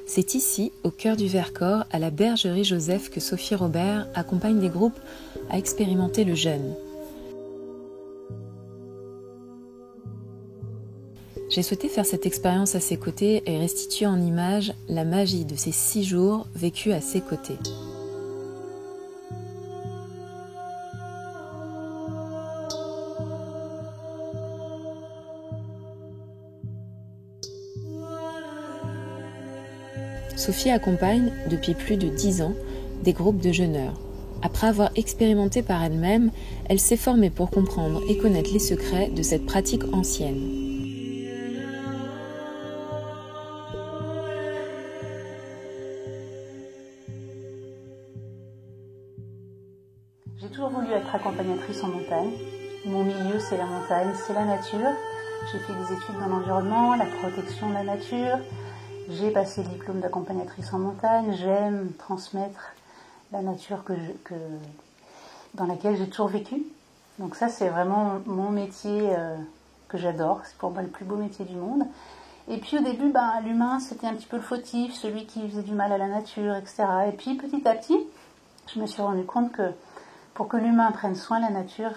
C'est ici, au cœur du Vercors, à la Bergerie Joseph, que Sophie Robert accompagne des groupes à expérimenter le jeûne. J'ai souhaité faire cette expérience à ses côtés et restituer en images la magie de ces 6 jours vécus à ses côtés. Sophie accompagne, depuis plus de 10 ans, des groupes de jeûneurs. Après avoir expérimenté par elle-même, elle s'est formée pour comprendre et connaître les secrets de cette pratique ancienne. J'ai toujours voulu être accompagnatrice en montagne. Mon milieu, c'est la montagne, c'est la nature. J'ai fait des études dans l'environnement, la protection de la nature. J'ai passé le diplôme d'accompagnatrice en montagne. J'aime transmettre la nature dans laquelle j'ai toujours vécu. Donc ça, c'est vraiment mon métier que j'adore. C'est pour moi le plus beau métier du monde. Et puis au début, l'humain, c'était un petit peu le fautif, celui qui faisait du mal à la nature, etc. Et puis petit à petit, je me suis rendu compte que pour que l'humain prenne soin de la nature,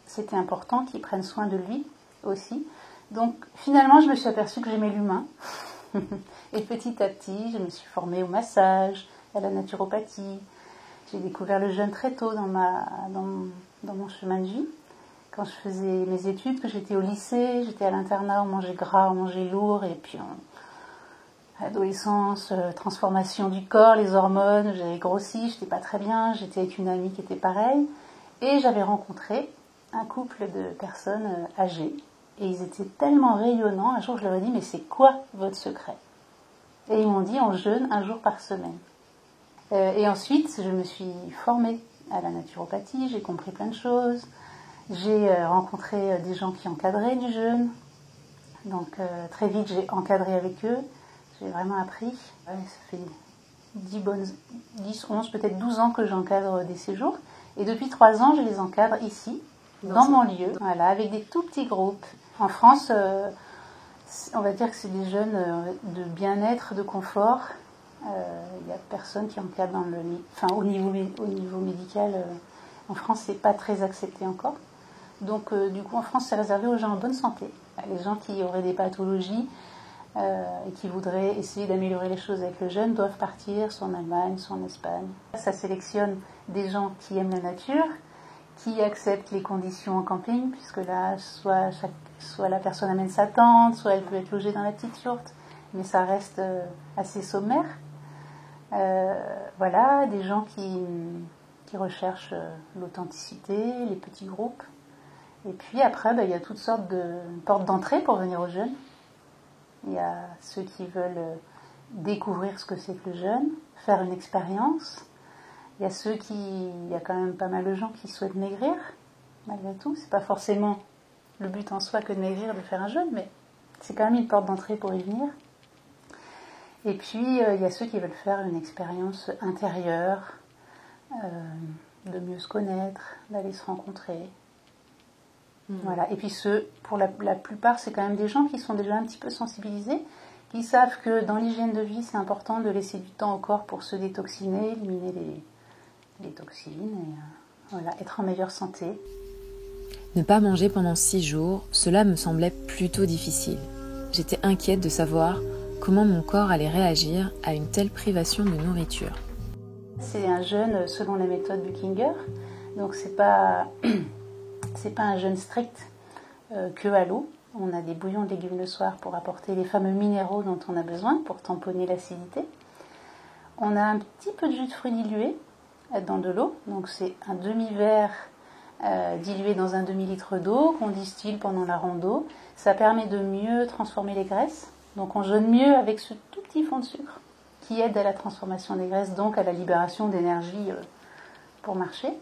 c'était important qu'il prenne soin de lui aussi. Donc finalement, je me suis aperçue que j'aimais l'humain. Et petit à petit, je me suis formée au massage, à la naturopathie. J'ai découvert le jeûne très tôt dans mon chemin de vie. Quand je faisais mes études, que j'étais au lycée, j'étais à l'internat, on mangeait gras, on mangeait lourd, et puis adolescence, transformation du corps, les hormones, j'avais grossi, j'étais pas très bien, j'étais avec une amie qui était pareille, et j'avais rencontré un couple de personnes âgées, et ils étaient tellement rayonnants. Un jour je leur ai dit, mais c'est quoi votre secret? Et ils m'ont dit, on jeûne 1 jour par semaine. Et ensuite, je me suis formée à la naturopathie, j'ai compris plein de choses, j'ai rencontré des gens qui encadraient du jeûne, donc très vite j'ai encadré avec eux. J'ai vraiment appris. Ça fait 10, 11, peut-être 12 ans que j'encadre des séjours. Et depuis 3 ans, je les encadre ici, dans mon lieu, voilà, avec des tout petits groupes. En France, on va dire que c'est des jeunes de bien-être, de confort. Il n'y a personne qui encadre au niveau médical. En France, c'est pas très accepté encore. Donc, du coup, en France, c'est réservé aux gens en bonne santé. Les gens qui auraient des pathologies et qui voudraient essayer d'améliorer les choses avec le jeûne doivent partir soit en Allemagne, soit en Espagne. Ça sélectionne des gens qui aiment la nature, qui acceptent les conditions en camping, puisque là, soit la personne amène sa tente, soit elle peut être logée dans la petite yourte, mais ça reste assez sommaire. Voilà, des gens qui recherchent l'authenticité, les petits groupes. Et puis après, il y a toutes sortes de portes d'entrée pour venir au jeûne. Il y a ceux qui veulent découvrir ce que c'est que le jeûne, faire une expérience. Il y a quand même pas mal de gens qui souhaitent maigrir, malgré tout. C'est pas forcément le but en soi que de maigrir, de faire un jeûne, mais c'est quand même une porte d'entrée pour y venir. Et puis, il y a ceux qui veulent faire une expérience intérieure, de mieux se connaître, d'aller se rencontrer. Voilà. Et puis pour la plupart, c'est quand même des gens qui sont déjà un petit peu sensibilisés, qui savent que dans l'hygiène de vie, c'est important de laisser du temps au corps pour se détoxiner, éliminer les toxines, et être en meilleure santé. Ne pas manger pendant 6 jours, cela me semblait plutôt difficile. J'étais inquiète de savoir comment mon corps allait réagir à une telle privation de nourriture. C'est un jeûne selon la méthode Buchinger, donc c'est pas un jeûne strict que à l'eau. On a des bouillons de légumes le soir pour apporter les fameux minéraux dont on a besoin pour tamponner l'acidité. On a un petit peu de jus de fruits dilué dans de l'eau, donc c'est un demi-verre dilué dans un demi-litre d'eau qu'on distille pendant la rando. Ça permet de mieux transformer les graisses, donc on jeûne mieux avec ce tout petit fond de sucre qui aide à la transformation des graisses, donc à la libération d'énergie pour marcher.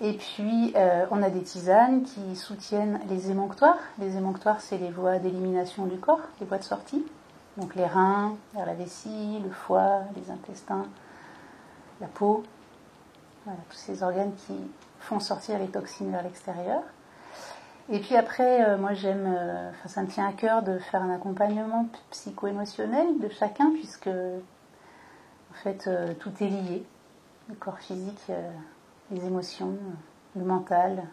Et puis, on a des tisanes qui soutiennent les émonctoires. Les émonctoires, c'est les voies d'élimination du corps, les voies de sortie. Donc les reins, vers la vessie, le foie, les intestins, la peau. Voilà, tous ces organes qui font sortir les toxines vers l'extérieur. Et puis après, moi ça me tient à cœur de faire un accompagnement psycho-émotionnel de chacun, puisque en fait tout est lié, le corps physique, les émotions, le mental,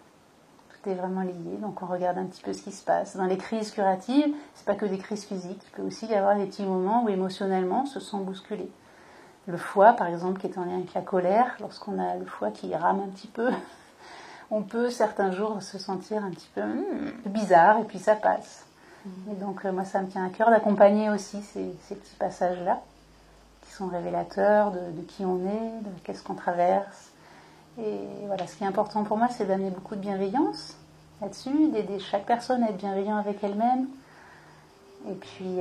tout est vraiment lié. Donc on regarde un petit peu ce qui se passe. Dans les crises curatives, c'est pas que des crises physiques, il peut aussi y avoir des petits moments où émotionnellement on se sent bousculé. Le foie, par exemple, qui est en lien avec la colère, lorsqu'on a le foie qui rame un petit peu, on peut certains jours se sentir un petit peu bizarre et puis ça passe. Et donc moi ça me tient à cœur d'accompagner aussi ces petits passages-là qui sont révélateurs de qui on est, de qu'est-ce qu'on traverse. Et voilà, ce qui est important pour moi, c'est d'amener beaucoup de bienveillance là-dessus, d'aider chaque personne à être bienveillant avec elle-même. Et puis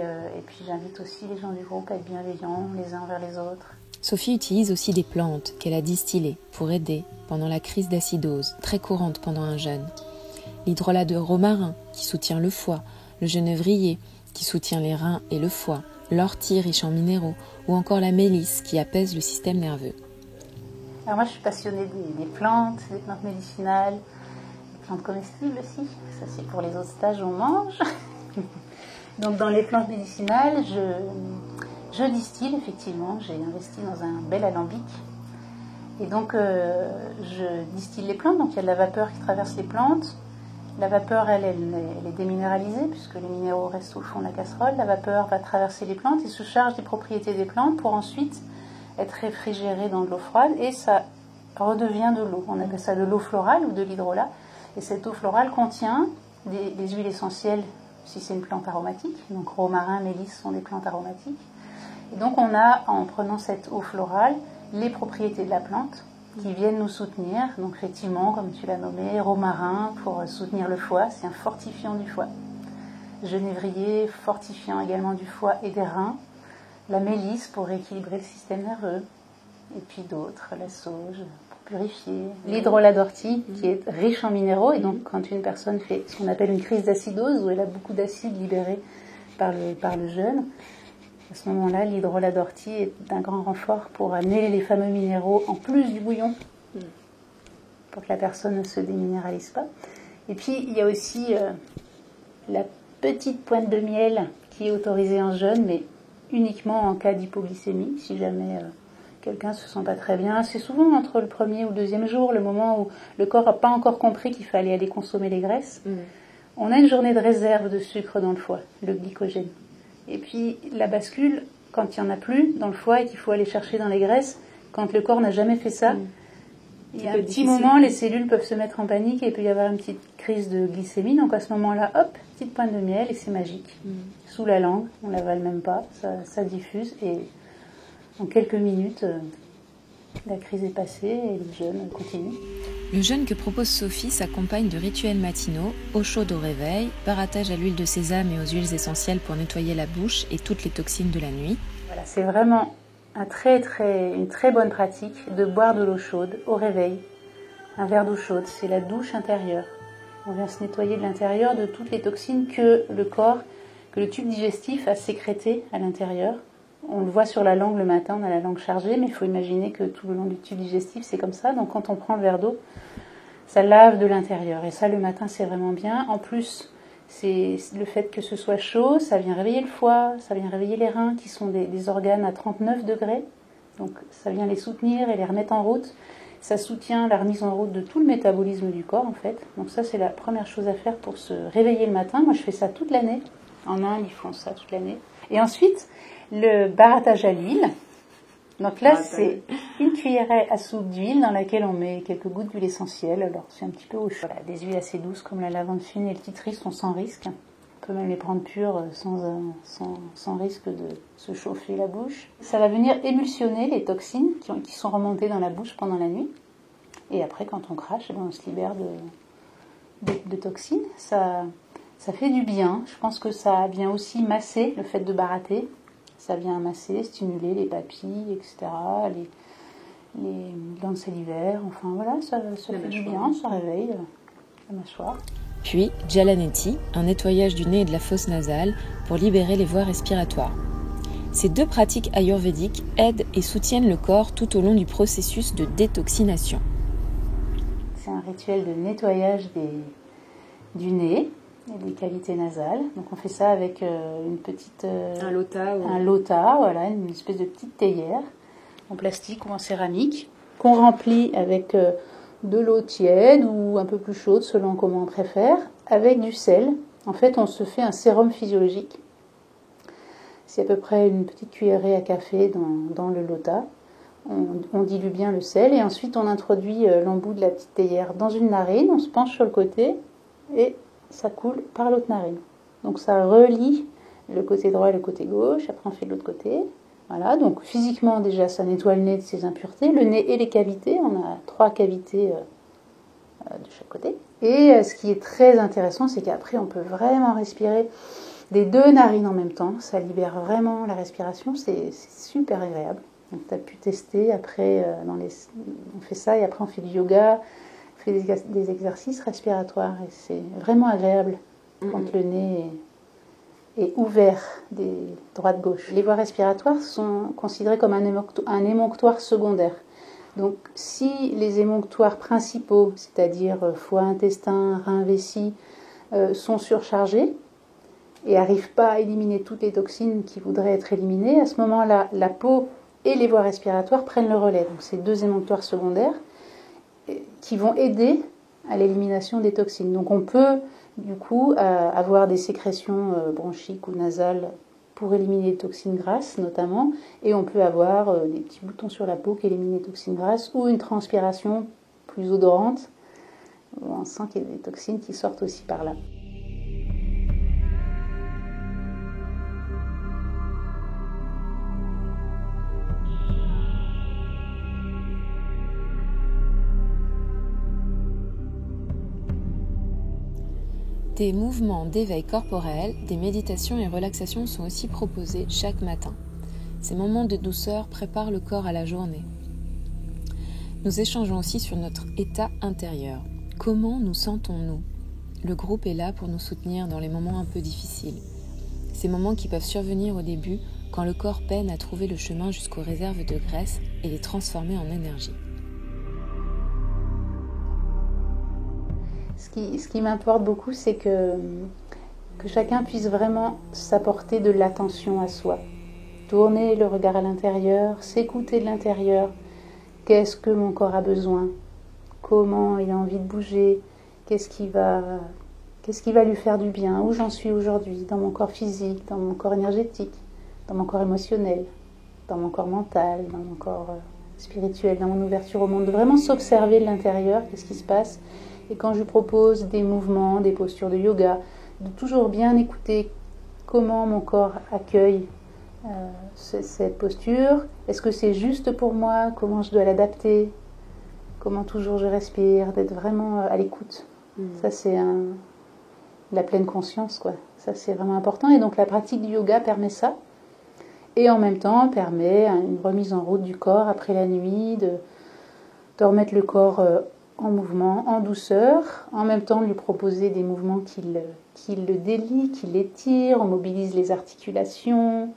j'invite aussi les gens du groupe à être bienveillants les uns envers les autres. Sophie utilise aussi des plantes qu'elle a distillées pour aider pendant la crise d'acidose, très courante pendant un jeûne. L'hydrolat de romarin qui soutient le foie, le genévrier qui soutient les reins et le foie, l'ortie riche en minéraux ou encore la mélisse qui apaise le système nerveux. Alors moi je suis passionnée des plantes médicinales, des plantes comestibles aussi. Ça c'est pour les autres stages, on mange. Donc dans les plantes médicinales, je distille effectivement, j'ai investi dans un bel alambic. Et donc je distille les plantes, donc il y a de la vapeur qui traverse les plantes. La vapeur, elle est déminéralisée puisque les minéraux restent au fond de la casserole. La vapeur va traverser les plantes et se charge des propriétés des plantes pour ensuite être réfrigérée dans de l'eau froide et ça redevient de l'eau. On appelle ça de l'eau florale ou de l'hydrolat. Et cette eau florale contient des huiles essentielles si c'est une plante aromatique. Donc romarin, mélisse sont des plantes aromatiques. Et donc on a, en prenant cette eau florale, les propriétés de la plante qui viennent nous soutenir. Donc effectivement, comme tu l'as nommé, romarin pour soutenir le foie, c'est un fortifiant du foie. Genévrier, fortifiant également du foie et des reins. La mélisse pour rééquilibrer le système nerveux. Et puis d'autres, la sauge pour purifier. L'hydrolat d'ortie qui est riche en minéraux. Et donc quand une personne fait ce qu'on appelle une crise d'acidose, où elle a beaucoup d'acide libéré par le jeûne, à ce moment-là, l'hydrolat d'ortie est d'un grand renfort pour amener les fameux minéraux en plus du bouillon, pour que la personne ne se déminéralise pas. Et puis, il y a aussi la petite pointe de miel qui est autorisée en jeûne, mais uniquement en cas d'hypoglycémie, si jamais quelqu'un ne se sent pas très bien. C'est souvent entre le premier ou le deuxième jour, le moment où le corps n'a pas encore compris qu'il fallait aller consommer les graisses. On a une journée de réserve de sucre dans le foie, le glycogène. Et puis la bascule, quand il n'y en a plus dans le foie et qu'il faut aller chercher dans les graisses, quand le corps n'a jamais fait ça, il y a un petit moment, les cellules peuvent se mettre en panique et il peut y avoir une petite crise de glycémie. Donc à ce moment-là, hop, petite pointe de miel et c'est magique. Sous la langue, on ne l'avale même pas, ça diffuse et en quelques minutes, la crise est passée et le jeûne continue. Le jeûne que propose Sophie s'accompagne de rituels matinaux, eau chaude au réveil, barattage à l'huile de sésame et aux huiles essentielles pour nettoyer la bouche et toutes les toxines de la nuit. Voilà, c'est vraiment une très bonne pratique de boire de l'eau chaude au réveil. Un verre d'eau chaude, c'est la douche intérieure. On vient se nettoyer de l'intérieur de toutes les toxines que le tube digestif a sécrétées à l'intérieur. On le voit sur la langue le matin, on a la langue chargée, mais il faut imaginer que tout le long du tube digestif, c'est comme ça. Donc quand on prend le verre d'eau, ça lave de l'intérieur. Et ça, le matin, c'est vraiment bien. En plus, c'est le fait que ce soit chaud, ça vient réveiller le foie, ça vient réveiller les reins, qui sont des organes à 39 degrés. Donc ça vient les soutenir et les remettre en route. Ça soutient la remise en route de tout le métabolisme du corps, en fait. Donc ça, c'est la première chose à faire pour se réveiller le matin. Moi, je fais ça toute l'année. En Inde, ils font ça toute l'année. Et ensuite, le barattage à l'huile. Donc là, c'est une cuillerée à soupe d'huile dans laquelle on met quelques gouttes d'huile essentielle. Alors, c'est un petit peu au chaud. Voilà, des huiles assez douces comme la lavande fine et le titri sont sans risque. On peut même les prendre pures sans risque de se chauffer la bouche. Ça va venir émulsionner les toxines qui sont remontées dans la bouche pendant la nuit. Et après, quand on crache, on se libère de toxines. Ça fait du bien. Je pense que ça vient aussi masser le fait de barater. Ça vient masser, stimuler les papilles, etc., les glandes salivaires. Enfin voilà, ça fait du bien, ça réveille la mâchoire. Puis, Jalaneti, un nettoyage du nez et de la fosse nasale pour libérer les voies respiratoires. Ces deux pratiques ayurvédiques aident et soutiennent le corps tout au long du processus de détoxination. C'est un rituel de nettoyage du nez et des cavités nasales. Donc on fait ça avec une petite... un lota. Un lota, voilà, une espèce de petite théière en plastique ou en céramique qu'on remplit avec de l'eau tiède ou un peu plus chaude selon comment on préfère, avec du sel. En fait, on se fait un sérum physiologique. C'est à peu près une petite cuillerée à café dans le lota. On dilue bien le sel et ensuite on introduit l'embout de la petite théière dans une narine, on se penche sur le côté et ça coule par l'autre narine. Donc ça relie le côté droit et le côté gauche, après on fait de l'autre côté. Voilà, donc physiquement déjà ça nettoie le nez de ses impuretés, le nez et les cavités, on a 3 cavités de chaque côté. Et ce qui est très intéressant, c'est qu'après on peut vraiment respirer des 2 narines en même temps, ça libère vraiment la respiration, c'est super agréable. Donc tu as pu tester, après on fait ça et après on fait du yoga, on fait des exercices respiratoires et c'est vraiment agréable quand le nez est ouvert des droite-gauche. Les voies respiratoires sont considérées comme un émonctoire secondaire. Donc si les émonctoires principaux, c'est-à-dire foie, intestin, rein, vessie, sont surchargés et n'arrivent pas à éliminer toutes les toxines qui voudraient être éliminées, à ce moment-là, la peau et les voies respiratoires prennent le relais. Donc c'est 2 émonctoires secondaires qui vont aider à l'élimination des toxines. Donc on peut du coup avoir des sécrétions bronchiques ou nasales pour éliminer les toxines grasses notamment, et on peut avoir des petits boutons sur la peau qui éliminent les toxines grasses ou une transpiration plus odorante où on sent qu'il y a des toxines qui sortent aussi par là. Des mouvements d'éveil corporel, des méditations et relaxations sont aussi proposés chaque matin. Ces moments de douceur préparent le corps à la journée. Nous échangeons aussi sur notre état intérieur. Comment nous sentons-nous ? Le groupe est là pour nous soutenir dans les moments un peu difficiles. Ces moments qui peuvent survenir au début quand le corps peine à trouver le chemin jusqu'aux réserves de graisse et les transformer en énergie. Ce qui m'importe beaucoup, c'est que chacun puisse vraiment s'apporter de l'attention à soi. Tourner le regard à l'intérieur, s'écouter de l'intérieur. Qu'est-ce que mon corps a besoin ? Comment il a envie de bouger ? Qu'est-ce qui va lui faire du bien ? Où j'en suis aujourd'hui ? Dans mon corps physique, dans mon corps énergétique, dans mon corps émotionnel, dans mon corps mental, dans mon corps spirituel, dans mon ouverture au monde. De vraiment s'observer de l'intérieur, qu'est-ce qui se passe ? Et quand je lui propose des mouvements, des postures de yoga, de toujours bien écouter comment mon corps accueille cette posture. Est-ce que c'est juste pour moi ? Comment je dois l'adapter ? Comment toujours je respire ? D'être vraiment à l'écoute. Ça, c'est la pleine conscience, quoi. Ça, c'est vraiment important. Et donc, la pratique du yoga permet ça. Et en même temps, permet une remise en route du corps après la nuit, de remettre le corps en mouvement, en douceur, en même temps de lui proposer des mouvements qui le délient, qui l'étirent, on mobilise les articulations, on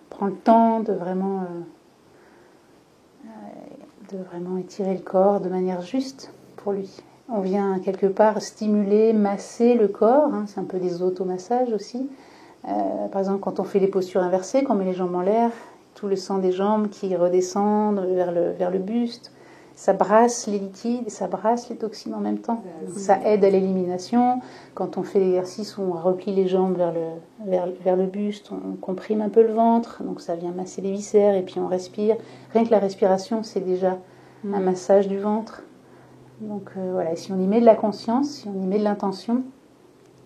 prend le temps de vraiment étirer le corps de manière juste pour lui. On vient quelque part stimuler, masser le corps, c'est un peu des automassages aussi. Par exemple, quand on fait les postures inversées, qu'on met les jambes en l'air, tout le sang des jambes qui redescendent vers le buste, ça brasse les liquides et ça brasse les toxines en même temps. Donc, ça aide à l'élimination. Quand on fait l'exercice où on replie les jambes vers le buste, on comprime un peu le ventre, donc ça vient masser les viscères et puis on respire. Rien que la respiration, c'est déjà un massage du ventre. Donc voilà, et si on y met de la conscience, si on y met de l'intention,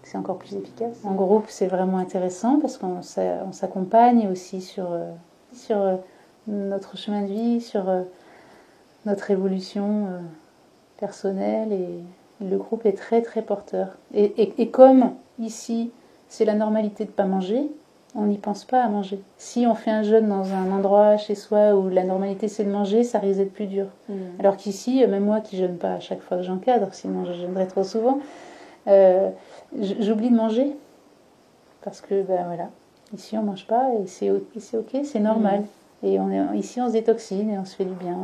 c'est encore plus efficace. En groupe, c'est vraiment intéressant parce qu'on s'accompagne aussi sur notre chemin de vie, sur notre évolution personnelle, et le groupe est très très porteur. Et comme ici, c'est la normalité de ne pas manger, on n'y pense pas à manger. Si on fait un jeûne dans un endroit chez soi où la normalité c'est de manger, ça risque d'être plus dur. Alors qu'ici, même moi qui jeûne pas à chaque fois que j'encadre, sinon je jeûnerais trop souvent, j'oublie de manger. Parce que, voilà, ici on mange pas et c'est ok, c'est normal. Et ici on se détoxine et on se fait du bien.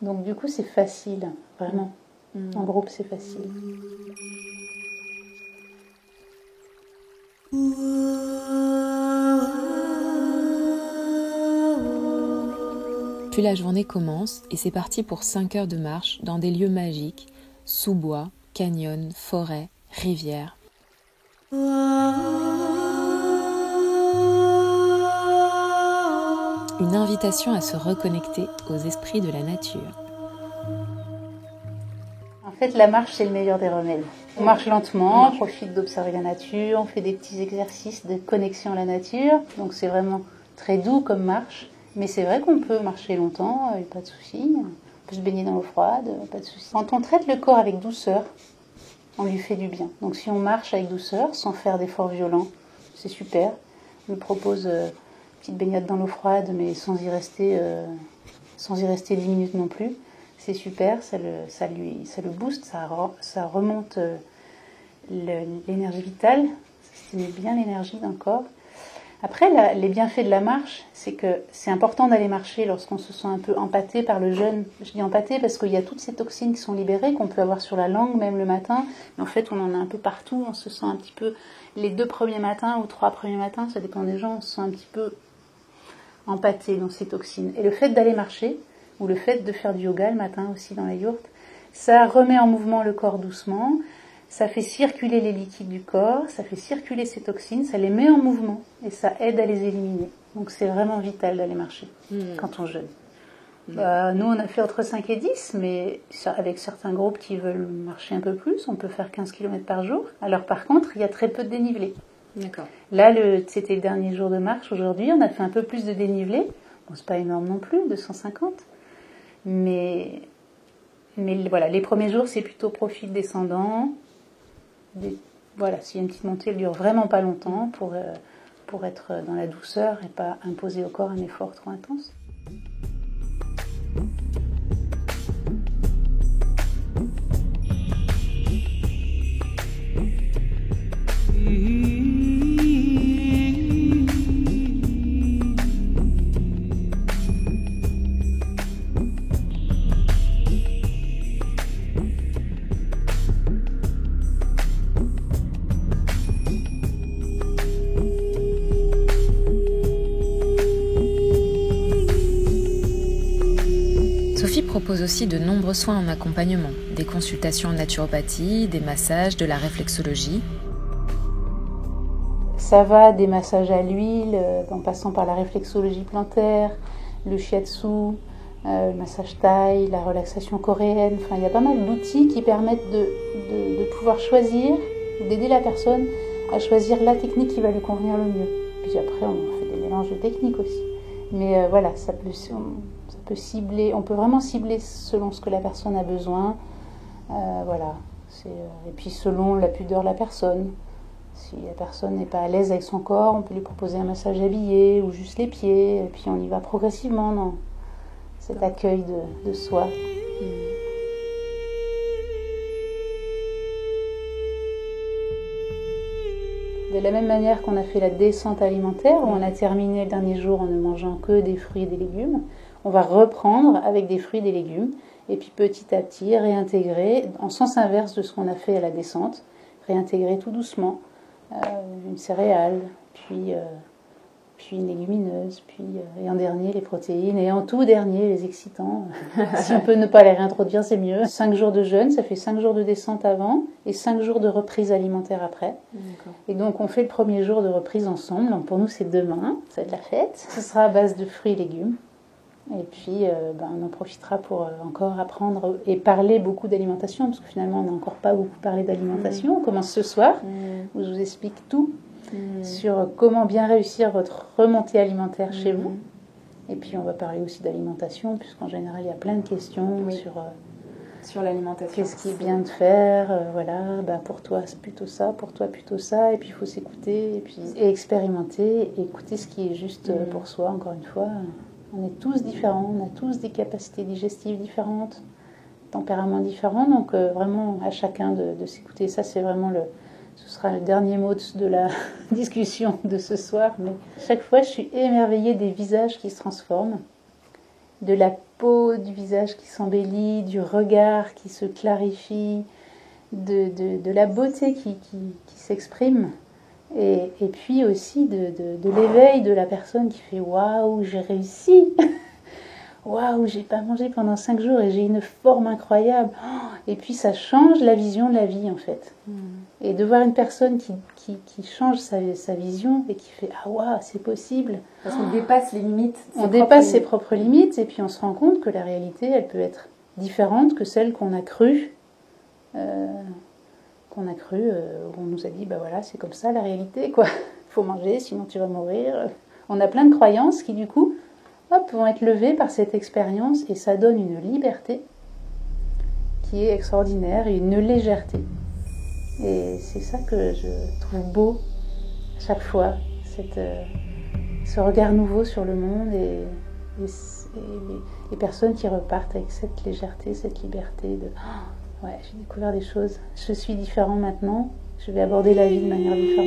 Donc du coup c'est facile, vraiment. En groupe c'est facile. Puis la journée commence et c'est parti pour 5 heures de marche dans des lieux magiques, sous-bois, canyons, forêts, rivières. Une invitation à se reconnecter aux esprits de la nature. En fait, la marche, c'est le meilleur des remèdes. On marche lentement, on profite d'observer la nature, on fait des petits exercices de connexion à la nature. Donc c'est vraiment très doux comme marche. Mais c'est vrai qu'on peut marcher longtemps, pas de souci. On peut se baigner dans l'eau froide, pas de souci. Quand on traite le corps avec douceur, on lui fait du bien. Donc si on marche avec douceur, sans faire d'efforts violents, c'est super. On lui propose une petite baignade dans l'eau froide, mais sans y rester 10 minutes non plus. C'est super, ça le booste, ça remonte l'énergie vitale, ça stimule bien l'énergie dans le corps. Après, les bienfaits de la marche, c'est que c'est important d'aller marcher lorsqu'on se sent un peu empâté par le jeûne. Je dis empâté parce qu'il y a toutes ces toxines qui sont libérées, qu'on peut avoir sur la langue, même le matin. Mais en fait, on en a un peu partout. On se sent un petit peu, les 2 premiers matins ou 3 premiers matins, ça dépend des gens, on se sent un petit peu empâté dans ces toxines. Et le fait d'aller marcher, ou le fait de faire du yoga le matin aussi dans la yourte, ça remet en mouvement le corps doucement. Ça fait circuler les liquides du corps, ça fait circuler ces toxines, ça les met en mouvement et ça aide à les éliminer. Donc c'est vraiment vital d'aller marcher quand on jeûne. Nous, on a fait entre 5 et 10, mais avec certains groupes qui veulent marcher un peu plus, on peut faire 15 km par jour. Alors par contre, il y a très peu de dénivelé. D'accord. Là, c'était le dernier jour de marche. Aujourd'hui, on a fait un peu plus de dénivelé. Bon, c'est pas énorme non plus, 250. Mais voilà, les premiers jours, c'est plutôt profil descendant. Voilà, s'il y a une petite montée, elle dure vraiment pas longtemps pour être dans la douceur et pas imposer au corps un effort trop intense. Sophie propose aussi de nombreux soins en accompagnement, des consultations en naturopathie, des massages, de la réflexologie. Ça va des massages à l'huile, en passant par la réflexologie plantaire, le shiatsu, le massage thaï, la relaxation coréenne. Enfin, il y a pas mal d'outils qui permettent de pouvoir choisir, d'aider la personne à choisir la technique qui va lui convenir le mieux. Puis après, on fait des mélanges de techniques aussi. Mais voilà, ça peut cibler, on peut vraiment cibler selon ce que la personne a besoin. Voilà. Et puis selon la pudeur de la personne. Si la personne n'est pas à l'aise avec son corps, on peut lui proposer un massage habillé ou juste les pieds. Et puis on y va progressivement dans cet accueil de soi. De la même manière qu'on a fait la descente alimentaire, où on a terminé le dernier jour en ne mangeant que des fruits et des légumes, on va reprendre avec des fruits et des légumes, et puis petit à petit réintégrer, en sens inverse de ce qu'on a fait à la descente, réintégrer tout doucement une céréale, puis une légumineuse, et en dernier les protéines, et en tout dernier les excitants. Si on peut ne pas les réintroduire, c'est mieux. 5 jours de jeûne, ça fait 5 jours de descente avant, et 5 jours de reprise alimentaire après. D'accord. Et donc on fait le premier jour de reprise ensemble, donc pour nous c'est demain, c'est de la fête. Ce sera à base de fruits et légumes. Et puis, on en profitera pour encore apprendre et parler beaucoup d'alimentation, parce que finalement, on n'a encore pas beaucoup parlé d'alimentation. On commence ce soir, où je vous explique tout sur comment bien réussir votre remontée alimentaire chez vous. Et puis, on va parler aussi d'alimentation, puisqu'en général, il y a plein de questions sur l'alimentation. Qu'est-ce qui est bien de faire pour toi, c'est plutôt ça, pour toi, plutôt ça. Et puis, il faut s'écouter, et expérimenter, et écouter ce qui est juste pour soi, encore une fois. On est tous différents, on a tous des capacités digestives différentes, tempéraments différents, donc vraiment à chacun de s'écouter. Ça, c'est vraiment ce sera le dernier mot de la discussion de ce soir. Mais chaque fois, je suis émerveillée des visages qui se transforment, de la peau du visage qui s'embellit, du regard qui se clarifie, de la beauté qui s'exprime. Et puis aussi de l'éveil de la personne qui fait « Waouh, j'ai réussi !» Waouh, j'ai pas mangé pendant 5 jours et j'ai une forme incroyable. Et puis ça change la vision de la vie en fait. Et de voir une personne qui change sa vision et qui fait « Ah waouh, c'est possible !» Parce qu'on dépasse les limites. On dépasse ses propres limites et puis on se rend compte que la réalité, elle peut être différente que celle qu'on a crue. Où on nous a dit, bah voilà, c'est comme ça la réalité, quoi. Il faut manger, sinon tu vas mourir. On a plein de croyances qui, du coup, vont être levées par cette expérience et ça donne une liberté qui est extraordinaire et une légèreté. Et c'est ça que je trouve beau à chaque fois, ce regard nouveau sur le monde et les personnes qui repartent avec cette légèreté, cette liberté de ouais, j'ai découvert des choses, je suis différent maintenant, je vais aborder la vie de manière différente.